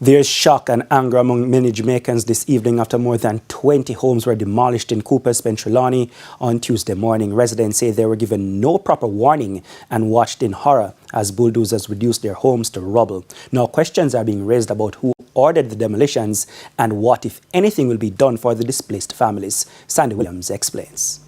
There's shock and anger among many Jamaicans this evening after more than 20 homes were demolished in Cooper's Trelawny on Tuesday morning. Residents say they were given no proper warning and watched in horror as bulldozers reduced their homes to rubble. Now questions are being raised about who ordered the demolitions and what, if anything, will be done for the displaced families. Sandy Williams explains.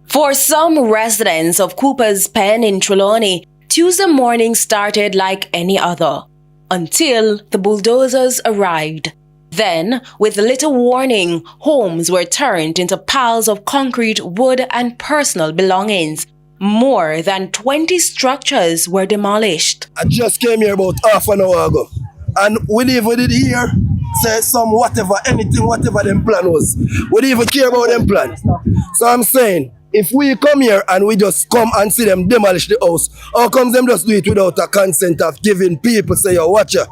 For some residents of Cooper's Pen in Trelawny, Tuesday morning started like any other, until the bulldozers arrived. Then, with little warning, homes were turned into piles of concrete, wood and personal belongings. More than 20 structures were demolished. I just came here about half an hour ago, and we did hear say some whatever them plan was. We didn't even care about them plan. So I'm saying, if we come here and we just come and see them demolish the house, how come them just do it without a consent of giving people, say, yo, watch ya.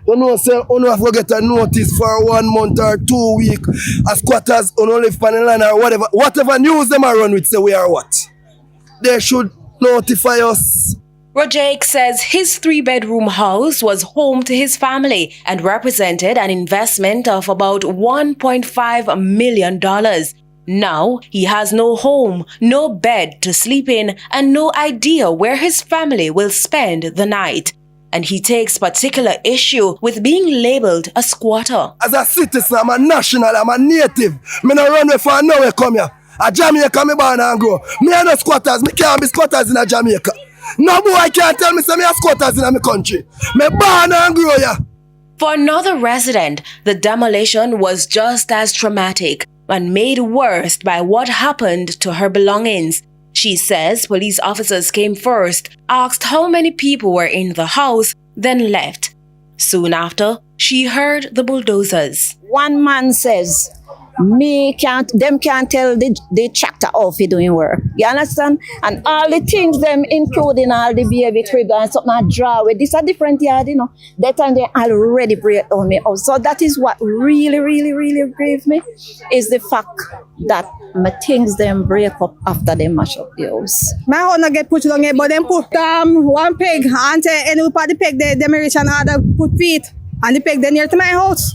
You know, say, you know, if we get a notice for 1 month or 2 weeks, as squatters, you know, live on the land or whatever news them are run with, say we are what? They should notify us. Rajake says his 3-bedroom house was home to his family and represented an investment of about $1.5 million. Now, he has no home, no bed to sleep in, and no idea where his family will spend the night. And he takes particular issue with being labeled a squatter. As a citizen, I'm a national, I'm a native. Me no run away for nowhere come here. A Jamaica me born and grow. Me are no squatters, me can't be squatters in a Jamaica. No boy can't tell me say me are squatters in a me country. Me born and grow here. For another resident, the demolition was just as traumatic and made worse by what happened to her belongings. She says police officers came first, asked how many people were in the house, then left. Soon after, she heard the bulldozers. One man says, them can't tell the tractor off he doing work. You understand? And all the things them including all the baby crib and something I draw with. This a different yard, you know. That time they already break on me out. So that is what really grieves me, is the fact that my things them break up after they mash up the house. My house not get put long here, but them put one peg and any part the peg they reach and other put feet. And the peg they near to my house.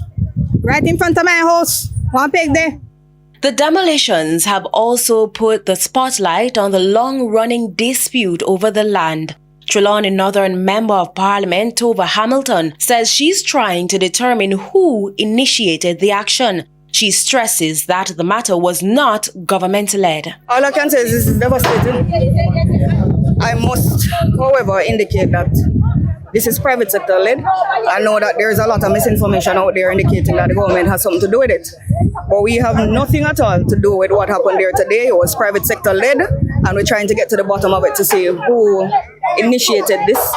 Right in front of my house. One peg there. The demolitions have also put the spotlight on the long-running dispute over the land. Trelawny Northern Member of Parliament Tova Hamilton says she's trying to determine who initiated the action. She stresses that the matter was not government-led. All I can say is this is devastating. I must, however, indicate that this is private sector led. I know that there is a lot of misinformation out there indicating that the government has something to do with it. But we have nothing at all to do with what happened there today. It was private sector led, and we're trying to get to the bottom of it to see who initiated this.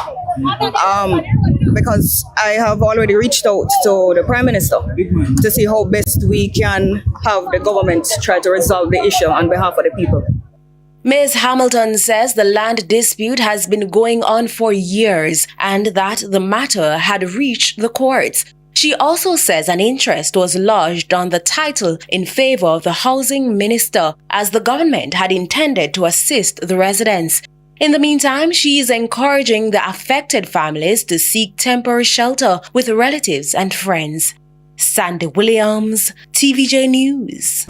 Because I have already reached out to the Prime Minister to see how best we can have the government try to resolve the issue on behalf of the people. Ms. Hamilton says the land dispute has been going on for years and that the matter had reached the courts. She also says an interest was lodged on the title in favor of the housing minister, as the government had intended to assist the residents. In the meantime, she is encouraging the affected families to seek temporary shelter with relatives and friends. Sandy Williams, TVJ News.